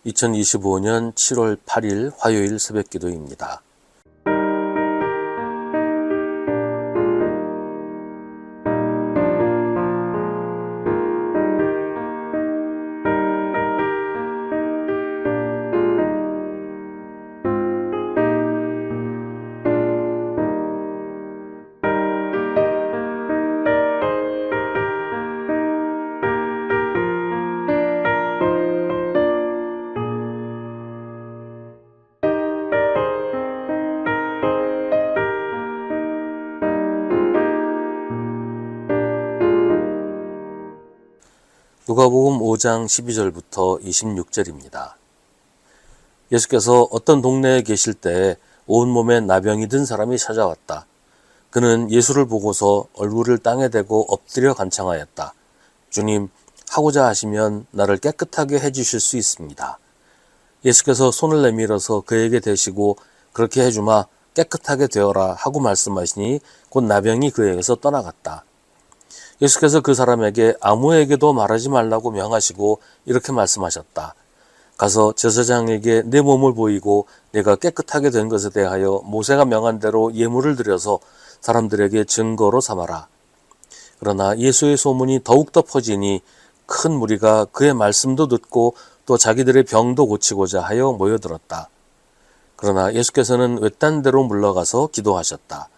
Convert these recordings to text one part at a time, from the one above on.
2025년 7월 8일 화요일 새벽기도입니다. 누가복음 5장 12절부터 26절입니다. 예수께서 어떤 동네에 계실 때 온몸에 나병이 든 사람이 찾아왔다. 그는 예수를 보고서 얼굴을 땅에 대고 엎드려 간청하였다. 주님, 하고자 하시면 나를 깨끗하게 해주실 수 있습니다. 예수께서 손을 내밀어서 그에게 대시고 그렇게 해주마, 깨끗하게 되어라 하고 말씀하시니 곧 나병이 그에게서 떠나갔다. 예수께서 그 사람에게 아무에게도 말하지 말라고 명하시고 이렇게 말씀하셨다. 가서 제사장에게 내 몸을 보이고 내가 깨끗하게 된 것에 대하여 모세가 명한 대로 예물을 드려서 사람들에게 증거로 삼아라. 그러나 예수의 소문이 더욱더 퍼지니 큰 무리가 그의 말씀도 듣고 또 자기들의 병도 고치고자 하여 모여들었다. 그러나 예수께서는 외딴 데로 물러가서 기도하셨다.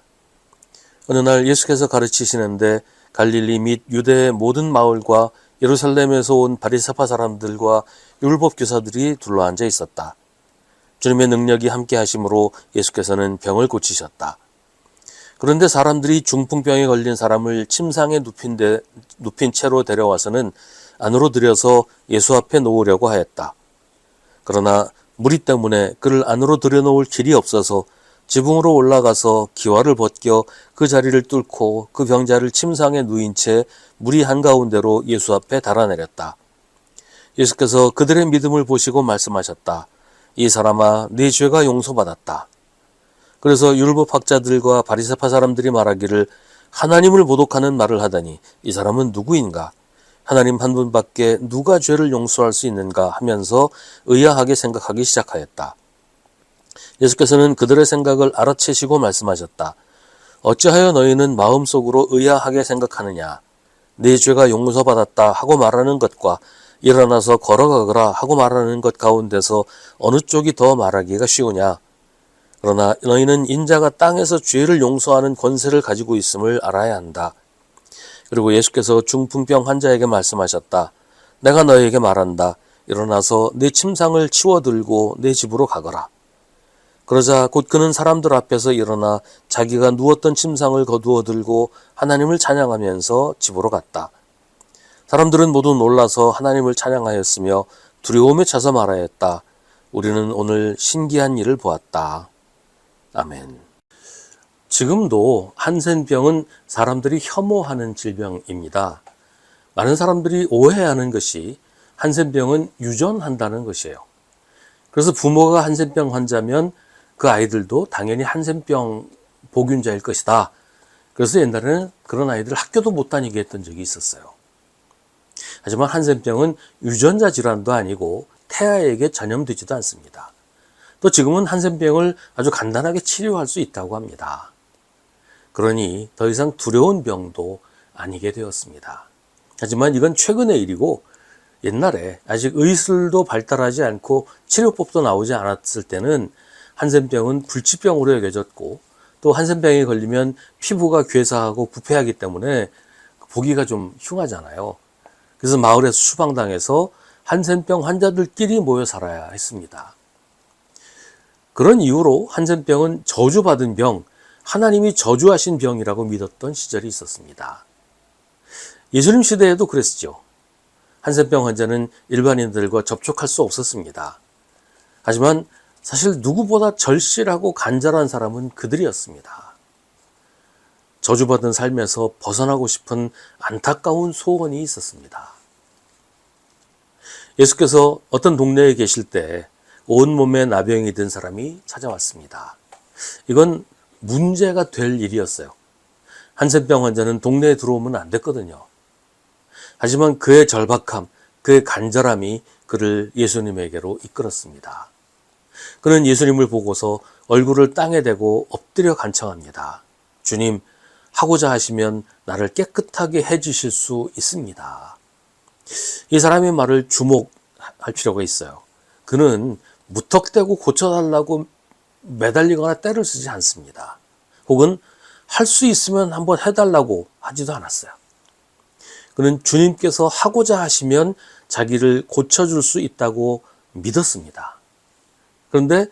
어느 날 예수께서 가르치시는데 갈릴리 및 유대의 모든 마을과 예루살렘에서 온 바리새파 사람들과 율법 교사들이 둘러앉아 있었다. 주님의 능력이 함께 하심으로 예수께서는 병을 고치셨다. 그런데 사람들이 중풍병에 걸린 사람을 침상에 눕힌 채로 데려와서는 안으로 들여서 예수 앞에 놓으려고 하였다. 그러나 무리 때문에 그를 안으로 들여놓을 길이 없어서 지붕으로 올라가서 기와를 벗겨 그 자리를 뚫고 그 병자를 침상에 누인 채 무리 한가운데로 예수 앞에 달아내렸다. 예수께서 그들의 믿음을 보시고 말씀하셨다. 이 사람아, 네 죄가 용서받았다. 그래서 율법학자들과 바리새파 사람들이 말하기를 하나님을 모독하는 말을 하다니 이 사람은 누구인가? 하나님 한 분밖에 누가 죄를 용서할 수 있는가 하면서 의아하게 생각하기 시작하였다. 예수께서는 그들의 생각을 알아채시고 말씀하셨다. 어찌하여 너희는 마음속으로 의아하게 생각하느냐? 네 죄가 용서받았다 하고 말하는 것과 일어나서 걸어가거라 하고 말하는 것 가운데서 어느 쪽이 더 말하기가 쉬우냐? 그러나 너희는 인자가 땅에서 죄를 용서하는 권세를 가지고 있음을 알아야 한다. 그리고 예수께서 중풍병 환자에게 말씀하셨다. 내가 너희에게 말한다. 일어나서 네 침상을 치워들고 네 집으로 가거라. 그러자 곧 그는 사람들 앞에서 일어나 자기가 누웠던 침상을 거두어 들고 하나님을 찬양하면서 집으로 갔다. 사람들은 모두 놀라서 하나님을 찬양하였으며 두려움에 차서 말하였다. 우리는 오늘 신기한 일을 보았다. 아멘. 지금도 한센병은 사람들이 혐오하는 질병입니다. 많은 사람들이 오해하는 것이 한센병은 유전한다는 것이에요. 그래서 부모가 한센병 환자면 그 아이들도 당연히 한센병 보균자일 것이다. 그래서 옛날에는 그런 아이들 학교도 못 다니게 했던 적이 있었어요. 하지만 한센병은 유전자 질환도 아니고 태아에게 전염되지도 않습니다. 또 지금은 한센병을 아주 간단하게 치료할 수 있다고 합니다. 그러니 더 이상 두려운 병도 아니게 되었습니다. 하지만 이건 최근의 일이고 옛날에 아직 의술도 발달하지 않고 치료법도 나오지 않았을 때는 한센병은 불치병으로 여겨졌고 또 한센병에 걸리면 피부가 괴사하고 부패하기 때문에 보기가 좀 흉하잖아요. 그래서 마을에서 추방당해서 한센병 환자들끼리 모여 살아야 했습니다. 그런 이유로 한센병은 저주받은 병, 하나님이 저주하신 병이라고 믿었던 시절이 있었습니다. 예수님 시대에도 그랬죠. 한센병 환자는 일반인들과 접촉할 수 없었습니다. 하지만 사실 누구보다 절실하고 간절한 사람은 그들이었습니다. 저주받은 삶에서 벗어나고 싶은 안타까운 소원이 있었습니다. 예수께서 어떤 동네에 계실 때 온몸에 나병이 든 사람이 찾아왔습니다. 이건 문제가 될 일이었어요. 한센병 환자는 동네에 들어오면 안 됐거든요. 하지만 그의 절박함, 그의 간절함이 그를 예수님에게로 이끌었습니다. 그는 예수님을 보고서 얼굴을 땅에 대고 엎드려 간청합니다. 주님, 하고자 하시면 나를 깨끗하게 해주실 수 있습니다. 이 사람의 말을 주목할 필요가 있어요. 그는 무턱대고 고쳐달라고 매달리거나 때를 쓰지 않습니다. 혹은 할 수 있으면 한번 해달라고 하지도 않았어요. 그는 주님께서 하고자 하시면 자기를 고쳐줄 수 있다고 믿었습니다. 그런데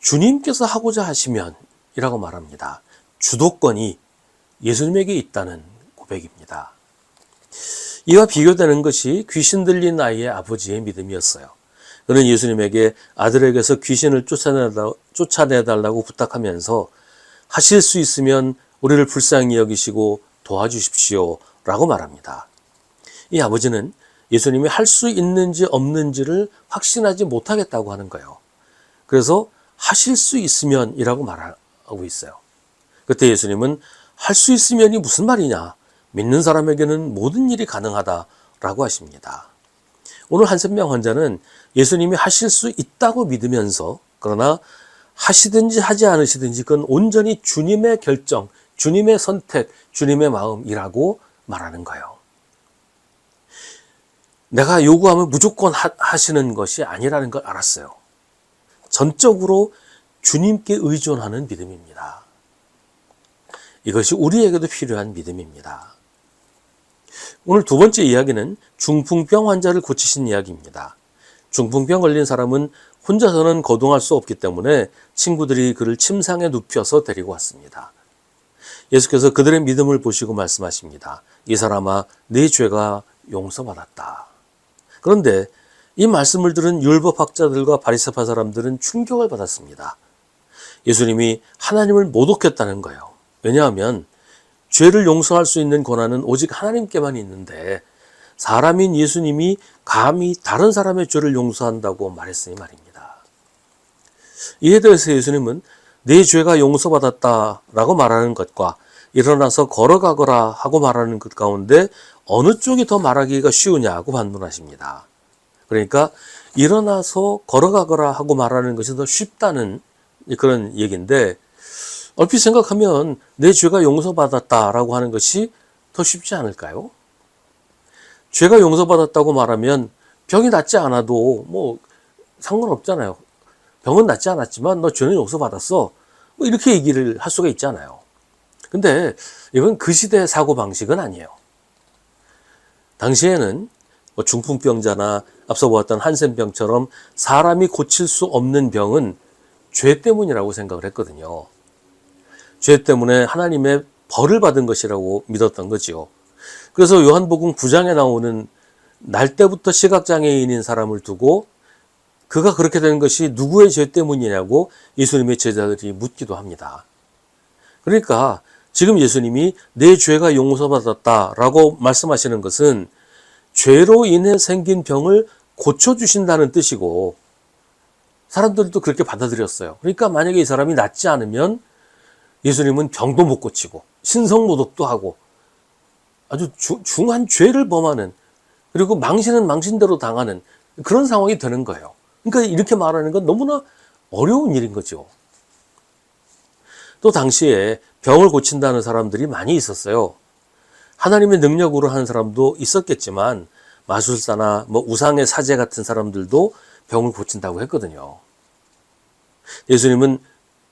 주님께서 하고자 하시면 이라고 말합니다. 주도권이 예수님에게 있다는 고백입니다. 이와 비교되는 것이 귀신 들린 아이의 아버지의 믿음이었어요. 그는 예수님에게 아들에게서 귀신을 쫓아내달라고 부탁하면서 하실 수 있으면 우리를 불쌍히 여기시고 도와주십시오 라고 말합니다. 이 아버지는 예수님이 할 수 있는지 없는지를 확신하지 못하겠다고 하는 거예요. 그래서 하실 수 있으면 이라고 말하고 있어요. 그때 예수님은 할 수 있으면이 무슨 말이냐? 믿는 사람에게는 모든 일이 가능하다라고 하십니다. 오늘 한센병 환자는 예수님이 하실 수 있다고 믿으면서 그러나 하시든지 하지 않으시든지 그건 온전히 주님의 결정, 주님의 선택, 주님의 마음이라고 말하는 거예요. 내가 요구하면 무조건 하시는 것이 아니라는 걸 알았어요. 전적으로 주님께 의존하는 믿음입니다. 이것이 우리에게도 필요한 믿음입니다. 오늘 두 번째 이야기는 중풍병 환자를 고치신 이야기입니다. 중풍병 걸린 사람은 혼자서는 거동할 수 없기 때문에 친구들이 그를 침상에 눕혀서 데리고 왔습니다. 예수께서 그들의 믿음을 보시고 말씀하십니다. 이 사람아, 네 죄가 용서받았다. 그런데 이 말씀을 들은 율법학자들과 바리새파 사람들은 충격을 받았습니다. 예수님이 하나님을 모독했다는 거예요. 왜냐하면 죄를 용서할 수 있는 권한은 오직 하나님께만 있는데 사람인 예수님이 감히 다른 사람의 죄를 용서한다고 말했으니 말입니다. 이에 대해서 예수님은 네 죄가 용서받았다라고 말하는 것과 일어나서 걸어가거라 하고 말하는 것 가운데 어느 쪽이 더 말하기가 쉬우냐고 반문하십니다. 그러니까 일어나서 걸어가거라 하고 말하는 것이 더 쉽다는 그런 얘기인데 얼핏 생각하면 내 죄가 용서받았다라고 하는 것이 더 쉽지 않을까요? 죄가 용서받았다고 말하면 병이 낫지 않아도 뭐 상관없잖아요. 병은 낫지 않았지만 너 죄는 용서받았어. 뭐 이렇게 얘기를 할 수가 있잖아요. 근데 이건 그 시대의 사고방식은 아니에요. 당시에는 뭐 중풍병자나 앞서 보았던 한센병처럼 사람이 고칠 수 없는 병은 죄 때문이라고 생각을 했거든요. 죄 때문에 하나님의 벌을 받은 것이라고 믿었던 거지요. 그래서 요한복음 9장에 나오는 날 때부터 시각장애인인 사람을 두고 그가 그렇게 된 것이 누구의 죄 때문이냐고 예수님의 제자들이 묻기도 합니다. 그러니까 지금 예수님이 내 죄가 용서받았다라고 말씀하시는 것은 죄로 인해 생긴 병을 고쳐주신다는 뜻이고 사람들도 그렇게 받아들였어요. 그러니까 만약에 이 사람이 낫지 않으면 예수님은 병도 못 고치고 신성모독도 하고 아주 중한 죄를 범하는 그리고 망신은 망신대로 당하는 그런 상황이 되는 거예요. 그러니까 이렇게 말하는 건 너무나 어려운 일인 거죠. 또 당시에 병을 고친다는 사람들이 많이 있었어요. 하나님의 능력으로 하는 사람도 있었겠지만 마술사나 뭐 우상의 사제 같은 사람들도 병을 고친다고 했거든요. 예수님은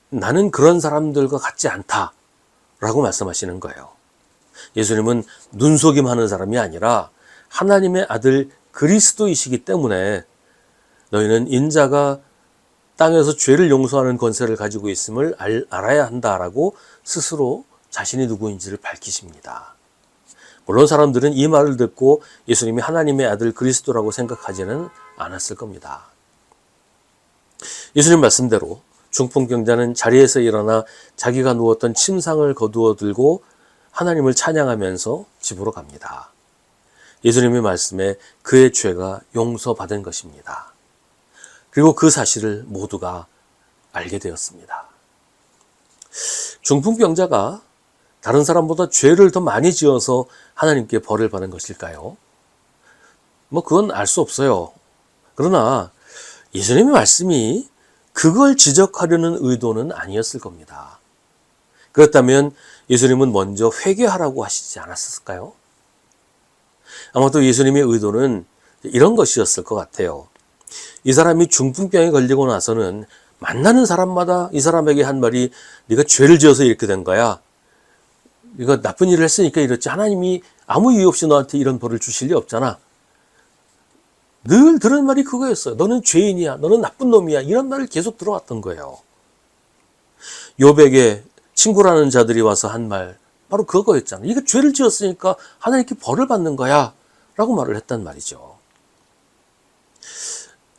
나는 그런 사람들과 같지 않다라고 말씀하시는 거예요. 예수님은 눈속임하는 사람이 아니라 하나님의 아들 그리스도이시기 때문에 너희는 인자가 땅에서 죄를 용서하는 권세를 가지고 있음을 알아야 한다라고 스스로 자신이 누구인지를 밝히십니다. 물론 사람들은 이 말을 듣고 예수님이 하나님의 아들 그리스도라고 생각하지는 않았을 겁니다. 예수님 말씀대로 중풍병자는 자리에서 일어나 자기가 누웠던 침상을 거두어 들고 하나님을 찬양하면서 집으로 갑니다. 예수님의 말씀에 그의 죄가 용서받은 것입니다. 그리고 그 사실을 모두가 알게 되었습니다. 중풍병자가 다른 사람보다 죄를 더 많이 지어서 하나님께 벌을 받은 것일까요? 뭐 그건 알 수 없어요. 그러나 예수님의 말씀이 그걸 지적하려는 의도는 아니었을 겁니다. 그렇다면 예수님은 먼저 회개하라고 하시지 않았을까요? 아마도 예수님의 의도는 이런 것이었을 것 같아요. 이 사람이 중풍병에 걸리고 나서는 만나는 사람마다 이 사람에게 한 말이 네가 죄를 지어서 이렇게 된 거야. 네가 나쁜 일을 했으니까 이렇지. 하나님이 아무 이유 없이 너한테 이런 벌을 주실 리 없잖아. 늘 들은 말이 그거였어요. 너는 죄인이야. 너는 나쁜 놈이야. 이런 말을 계속 들어왔던 거예요. 욥에게 친구라는 자들이 와서 한 말 바로 그거였잖아요. 네가 죄를 지었으니까 하나님께 벌을 받는 거야. 라고 말을 했단 말이죠.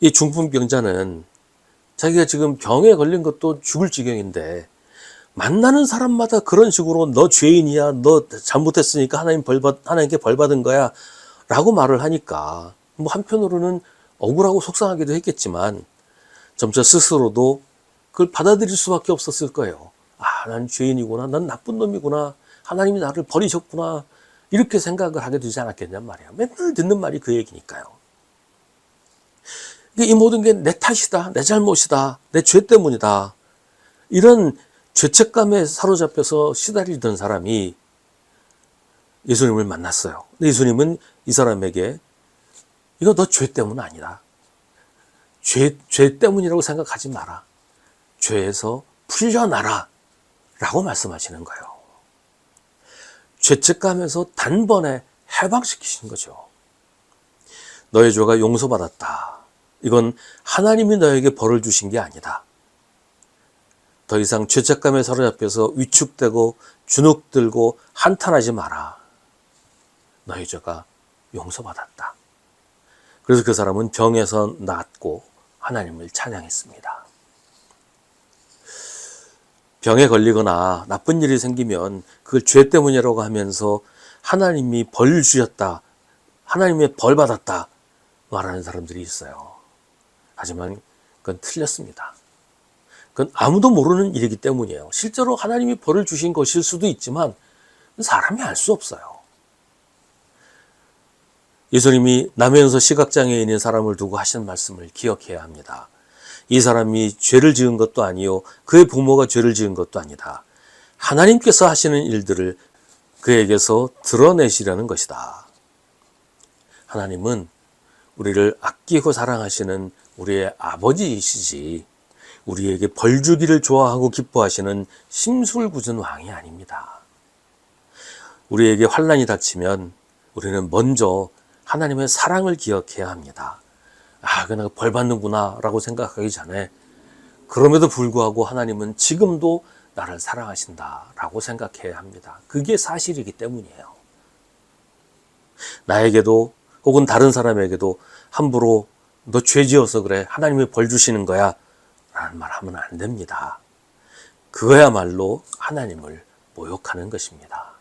이 중풍병자는 자기가 지금 병에 걸린 것도 죽을 지경인데 만나는 사람마다 그런 식으로 너 죄인이야, 너 잘못했으니까 하나님께 벌 받은 거야 라고 말을 하니까 뭐 한편으로는 억울하고 속상하기도 했겠지만 점차 스스로도 그걸 받아들일 수밖에 없었을 거예요. 아, 난 죄인이구나, 난 나쁜 놈이구나, 하나님이 나를 버리셨구나, 이렇게 생각을 하게 되지 않았겠냔 말이야. 맨날 듣는 말이 그 얘기니까요. 이 모든 게 내 탓이다, 내 잘못이다, 내 죄 때문이다, 이런 죄책감에 사로잡혀서 시달리던 사람이 예수님을 만났어요. 근데 예수님은 이 사람에게 이거 너 죄 때문 아니다. 죄 때문이라고 생각하지 마라. 죄에서 풀려나라 라고 말씀하시는 거예요. 죄책감에서 단번에 해방시키신 거죠. 너의 죄가 용서받았다. 이건 하나님이 너에게 벌을 주신 게 아니다. 더 이상 죄책감에 사로잡혀서 위축되고 주눅들고 한탄하지 마라. 너의 죄가 용서받았다. 그래서 그 사람은 병에서 낫고 하나님을 찬양했습니다. 병에 걸리거나 나쁜 일이 생기면 그걸 죄 때문이라고 하면서 하나님이 벌 주셨다, 하나님의 벌 받았다 말하는 사람들이 있어요. 하지만 그건 틀렸습니다. 그건 아무도 모르는 일이기 때문이에요. 실제로 하나님이 벌을 주신 것일 수도 있지만 사람이 알 수 없어요. 예수님이 남해에서 시각장애인인 사람을 두고 하신 말씀을 기억해야 합니다. 이 사람이 죄를 지은 것도 아니요, 그의 부모가 죄를 지은 것도 아니다. 하나님께서 하시는 일들을 그에게서 드러내시려는 것이다. 하나님은 우리를 아끼고 사랑하시는 우리의 아버지이시지 우리에게 벌 주기를 좋아하고 기뻐하시는 심술궂은 왕이 아닙니다. 우리에게 환난이 닥치면 우리는 먼저 하나님의 사랑을 기억해야 합니다. 아, 내가 벌 받는구나 라고 생각하기 전에 그럼에도 불구하고 하나님은 지금도 나를 사랑하신다 라고 생각해야 합니다. 그게 사실이기 때문이에요. 나에게도 혹은 다른 사람에게도 함부로 너 죄 지어서 그래, 하나님이 벌 주시는 거야 라는 말 하면 안 됩니다. 그거야말로 하나님을 모욕하는 것입니다.